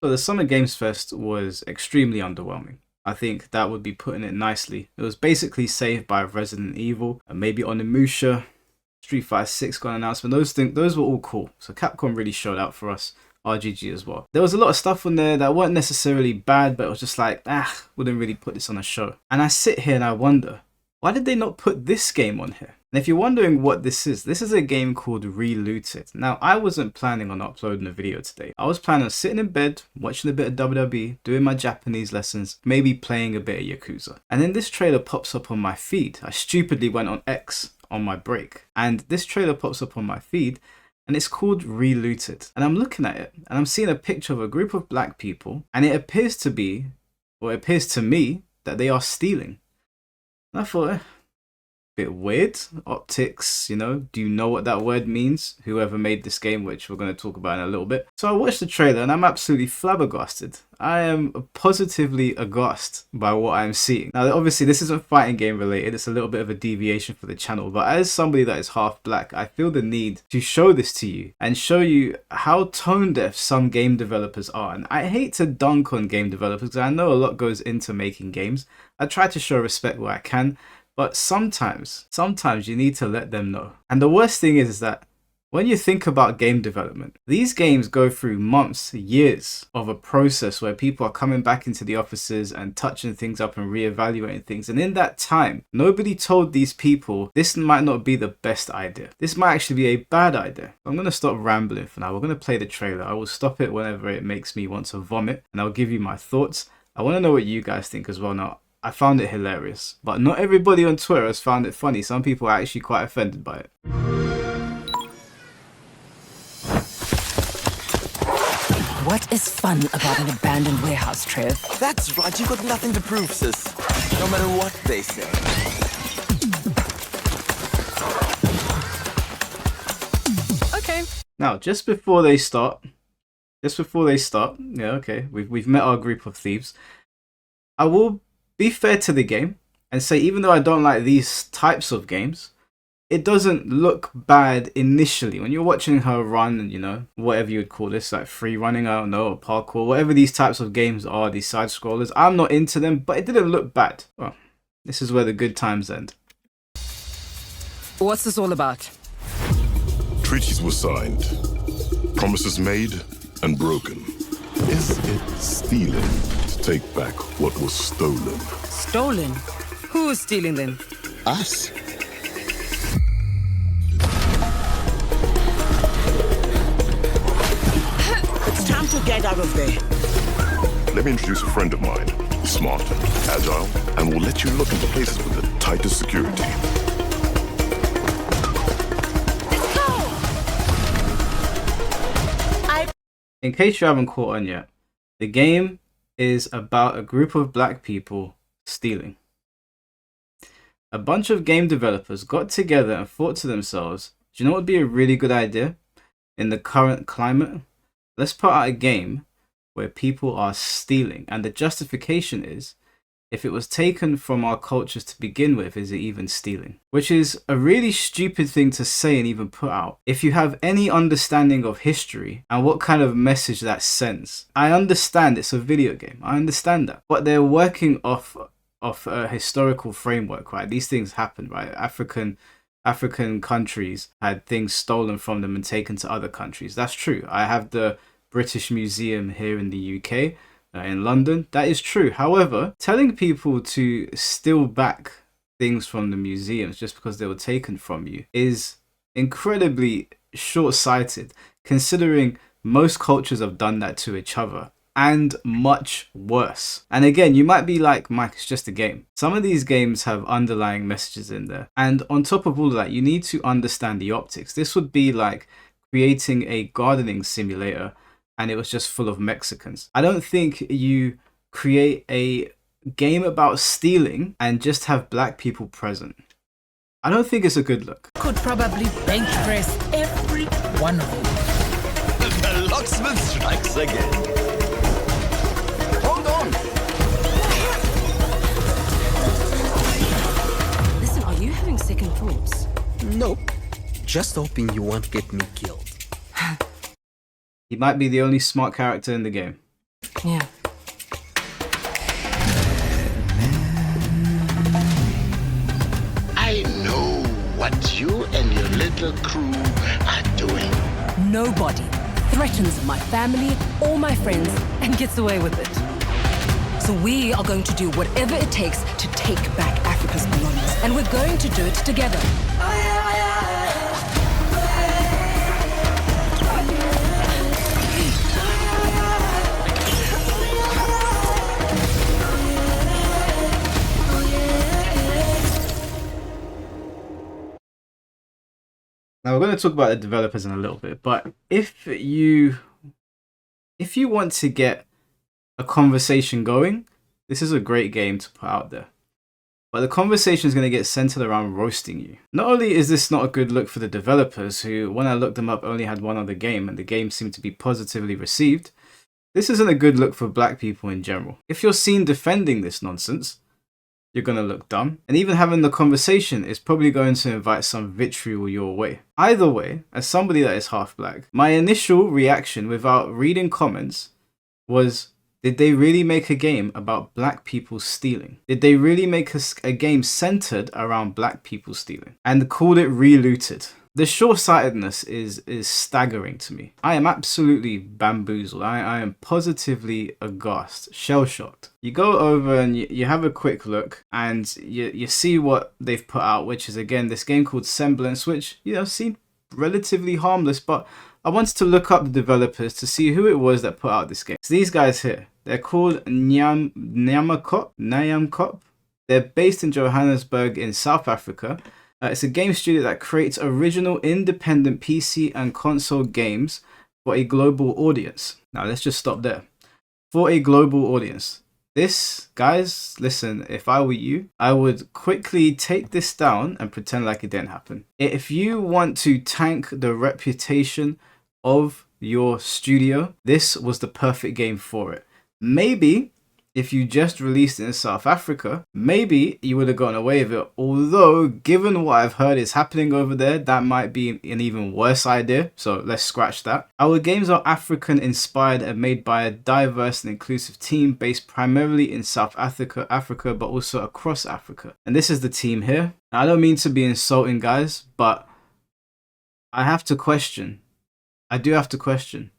So the Summer Games Fest was extremely underwhelming. I think that would be putting it nicely. It was basically saved by Resident Evil and maybe Onimusha. Street Fighter 6 got an announcement. Those were all cool. So Capcom really showed out for us. RGG as well. There was a lot of stuff on there that weren't necessarily bad, but it was just like, wouldn't really put this on a show. And I sit here and I wonder, why did they not put this game on here? And if you're wondering what this is a game called Relooted. Now, I wasn't planning on uploading a video today. I was planning on sitting in bed, watching a bit of WWE, doing my Japanese lessons, maybe playing a bit of Yakuza. And then this trailer pops up on my feed. I stupidly went on X on my break. And this trailer pops up on my feed. And it's called Relooted. And I'm looking at it and I'm seeing a picture of a group of black people. And it appears to be, or it appears to me, that they are stealing. And I thought, bit weird. Optics, you know, do you know what that word means? Whoever made this game, which we're going to talk about in a little bit. So I watched the trailer and I'm absolutely flabbergasted. I am positively aghast by what I'm seeing. Now, obviously, this isn't fighting game related. It's a little bit of a deviation for the channel. But as somebody that is half black, I feel the need to show this to you and show you how tone deaf some game developers are. And I hate to dunk on game developers because I know a lot goes into making games. I try to show respect where I can. But sometimes you need to let them know. And the worst thing is that when you think about game development, these games go through months, years of a process where people are coming back into the offices and touching things up and reevaluating things. And in that time, nobody told these people this might not be the best idea. This might actually be a bad idea. I'm going to stop rambling for now. We're going to play the trailer. I will stop it whenever it makes me want to vomit. And I'll give you my thoughts. I want to know what you guys think as well. Now, I found it hilarious, but not everybody on Twitter has found it funny. Some people are actually quite offended by it. What is fun about an abandoned warehouse, Trev? That's right, you got nothing to prove, sis. No matter what they say. Okay. Now, just before they start, yeah, okay, we've met our group of thieves. I will be fair to the game and say, even though I don't like these types of games, it doesn't look bad initially. When you're watching her run and, you know, whatever you would call this, like free running, I don't know, or parkour, whatever these types of games are, these side scrollers, I'm not into them, but it didn't look bad. Well, this is where the good times end. What's this all about? Treaties were signed, promises made and broken. Is it stealing to take back what was stolen? Stolen? Who's stealing them? Us? It's time to get out of there. Let me introduce a friend of mine. Smart, agile, and will let you look into places with the tightest security. In case you haven't caught on yet, the game is about a group of black people stealing. A bunch of game developers got together and thought to themselves, do you know what would be a really good idea in the current climate? Let's put out a game where people are stealing. And the justification is, if it was taken from our cultures to begin with, is it even stealing? Which is a really stupid thing to say and even put out. If you have any understanding of history and what kind of message that sends. I understand it's a video game. I understand that. But they're working off a historical framework, right? These things happen, right? African countries had things stolen from them and taken to other countries. That's true. I have the British Museum here in the UK. In London, that is true. However, telling people to steal back things from the museums just because they were taken from you is incredibly short-sighted, considering most cultures have done that to each other, and much worse. And again, you might be like, Mike, it's just a game. Some of these games have underlying messages in there. And on top of all of that, you need to understand the optics. This would be like creating a gardening simulator and it was just full of Mexicans. I don't think you create a game about stealing and just have black people present. I don't think it's a good look. Could probably bench press every one of you. The locksmith strikes again. Hold on. Listen, are you having second thoughts? Nope. Just hoping you won't get me killed. He might be the only smart character in the game. Yeah. I know what you and your little crew are doing. Nobody threatens my family or my friends and gets away with it. So we are going to do whatever it takes to take back Africa's belongings. And we're going to do it together. Now we're going to talk about the developers in a little bit, but if you want to get a conversation going, this is a great game to put out there. But the conversation is going to get centered around roasting you. Not only is this not a good look for the developers, who, when I looked them up, only had one other game, and the game seemed to be positively received, this isn't a good look for black people in general. If you're seen defending this nonsense, you're going to look dumb. And even having the conversation is probably going to invite some vitriol your way. Either way, as somebody that is half black, my initial reaction without reading comments was, did they really make a game about black people stealing? Did they really make a game centered around black people stealing? And called it Relooted. The short-sightedness is staggering to me. I am absolutely bamboozled. I am positively aghast, shell-shocked. You go over and you have a quick look and you see what they've put out, which is, again, this game called Semblance, which, seemed relatively harmless, but I wanted to look up the developers to see who it was that put out this game. So these guys here, they're called Nyamkop. They're based in Johannesburg in South Africa. It's a game studio that creates original independent PC and console games for a global audience. Now let's just stop there. For a global audience. This, guys, listen, if I were you, I would quickly take this down and pretend like it didn't happen. If you want to tank the reputation of your studio, this was the perfect game for it. Maybe if you just released it in South Africa, maybe you would have gotten away with it. Although, given what I've heard is happening over there, that might be an even worse idea. So let's scratch that. Our games are African inspired and made by a diverse and inclusive team based primarily in South Africa, but also across Africa. And this is the team here. Now, I don't mean to be insulting, guys, but I have to question. I do have to question.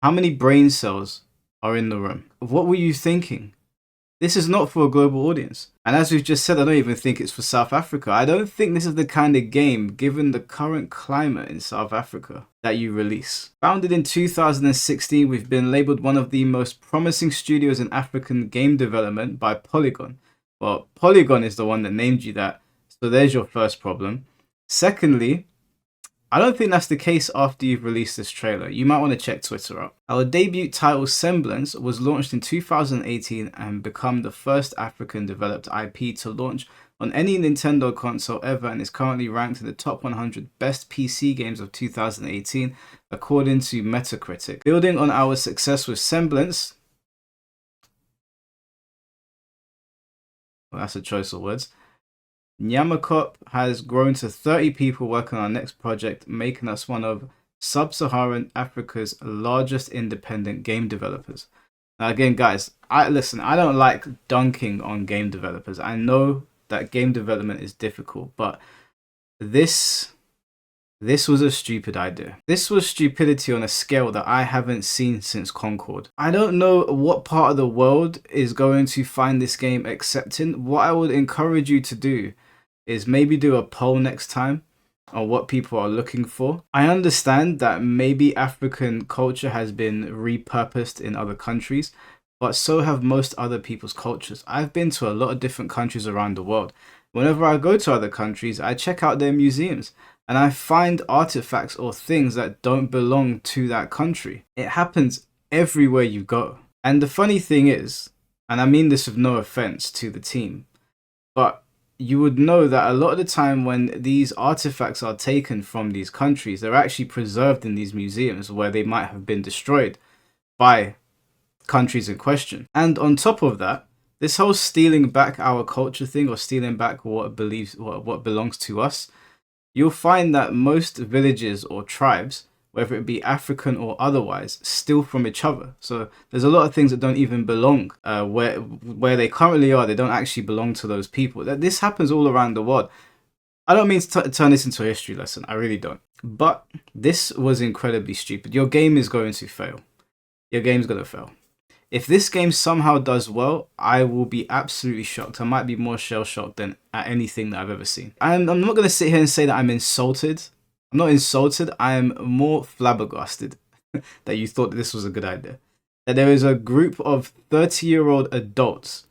How many brain cells are in the room? What were you thinking? This is not for a global audience. And as we've just said, I don't even think it's for South Africa. I don't think this is the kind of game, given the current climate in South Africa, that you release. Founded in 2016, we've been labeled one of the most promising studios in African game development by Polygon. Well, Polygon is the one that named you that, so there's your first problem. Secondly, I don't think that's the case after you've released this trailer. You might want to check Twitter out. Our debut title, Semblance, was launched in 2018 and become the first African-developed IP to launch on any Nintendo console ever, and is currently ranked in the top 100 best PC games of 2018, according to Metacritic. Building on our success with Semblance, well, that's a choice of words, Nyamakop has grown to 30 people working on our next project, making us one of Sub-Saharan Africa's largest independent game developers. Now again, guys, I don't like dunking on game developers. I know that game development is difficult, but this was a stupid idea. This was stupidity on a scale that I haven't seen since Concord. I don't know what part of the world is going to find this game accepting. What I would encourage you to do is maybe do a poll next time on what people are looking for. I understand that maybe African culture has been repurposed in other countries, but so have most other people's cultures. I've been to a lot of different countries around the world. Whenever I go to other countries, I check out their museums and I find artifacts or things that don't belong to that country. It happens everywhere you go. And the funny thing is, and I mean this with no offense to the team, but you would know that a lot of the time when these artifacts are taken from these countries, they're actually preserved in these museums where they might have been destroyed by countries in question. And on top of that, this whole stealing back our culture thing, or stealing back what belongs to us, you'll find that most villages or tribes whether it be African or otherwise, steal from each other. So there's a lot of things that don't even belong where they currently are. They don't actually belong to those people. This happens all around the world. I don't mean to turn this into a history lesson. I really don't. But this was incredibly stupid. Your game is going to fail. Your game's going to fail. If this game somehow does well, I will be absolutely shocked. I might be more shell-shocked than at anything that I've ever seen. And I'm not going to sit here and say that I'm insulted. I'm not insulted. I am more flabbergasted that you thought that this was a good idea. That there is a group of 30-year-old adults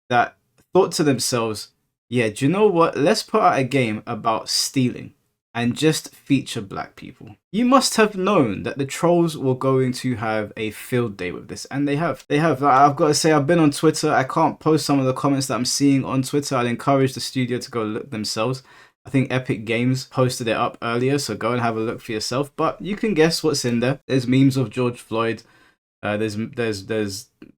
that thought to themselves, yeah, do you know what? Let's put out a game about stealing and just feature black people. You must have known that the trolls were going to have a field day with this, and they have. I've got to say, I've been on Twitter. I can't post some of the comments that I'm seeing on Twitter. I'd encourage the studio to go look themselves. I think Epic Games posted it up earlier, so go and have a look for yourself. But you can guess what's in there. There's memes of George Floyd. There's you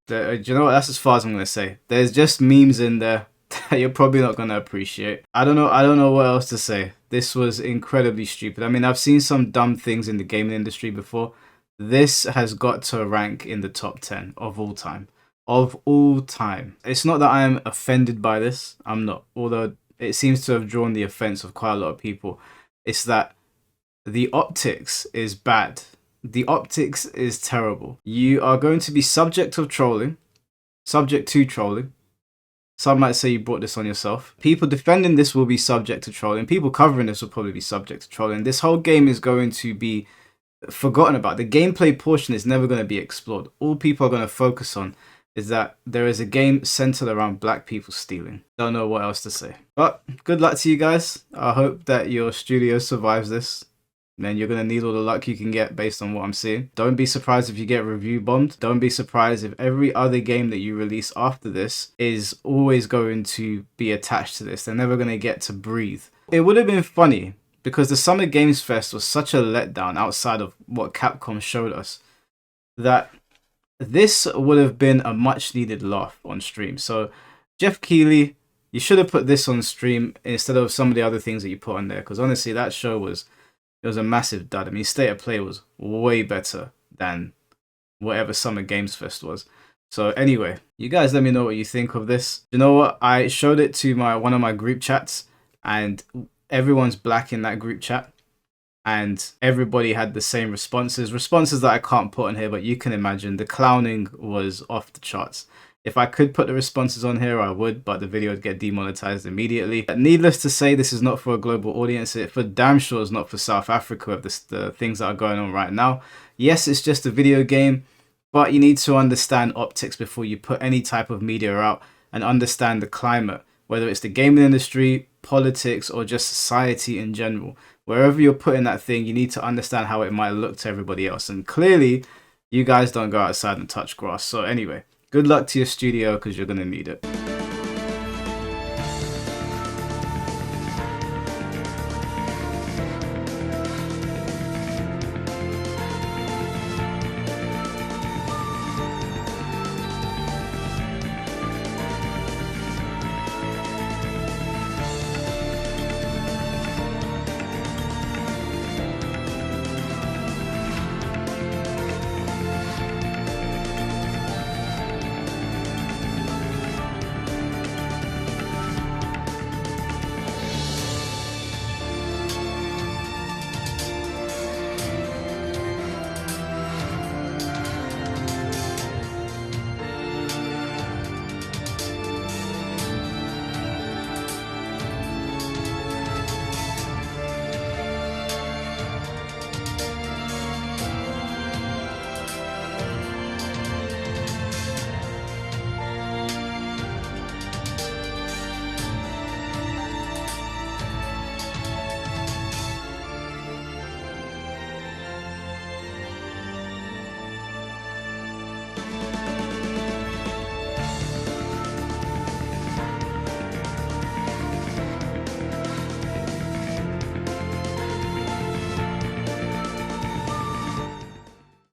know what? That's as far as I'm gonna say. There's just memes in there that you're probably not gonna appreciate. I don't know what else to say. This was incredibly stupid. I mean, I've seen some dumb things in the gaming industry before. This has got to rank in the top 10 of all time. Of all time. It's not that I am offended by this. I'm not. Although it seems to have drawn the offense of quite a lot of people. It's that the optics is bad. The optics is terrible. You are going to be subject to trolling. Some might say you brought this on yourself. People defending this will be subject to trolling. People covering this will probably be subject to trolling. This whole game is going to be forgotten about. The gameplay portion is never going to be explored. All people are going to focus on is that there is a game centered around black people stealing. Don't know what else to say. But good luck to you guys. I hope that your studio survives this. Then you're going to need all the luck you can get based on what I'm seeing. Don't be surprised if you get review bombed. Don't be surprised if every other game that you release after this is always going to be attached to this. They're never going to get to breathe. It would have been funny because the Summer Games Fest was such a letdown outside of what Capcom showed us that this would have been a much needed laugh on stream. So Jeff Keighley, you should have put this on stream instead of some of the other things that you put on there, because honestly that show was a massive dud. I mean, State of Play was way better than whatever Summer Games Fest was. So anyway, you guys let me know what you think of this. You know what? I showed it to one of my group chats and everyone's black in that group chat. And everybody had the same responses that I can't put on here, but you can imagine the clowning was off the charts. If I could put the responses on here, I would, but the video would get demonetized immediately. Needless to say, this is not for a global audience. It for damn sure is not for South Africa with the things that are going on right now. Yes, it's just a video game, but you need to understand optics before you put any type of media out and understand the climate, whether it's the gaming industry, politics, or just society in general. Wherever you're putting that thing, you need to understand how it might look to everybody else. And clearly, you guys don't go outside and touch grass. So anyway, good luck to your studio because you're going to need it.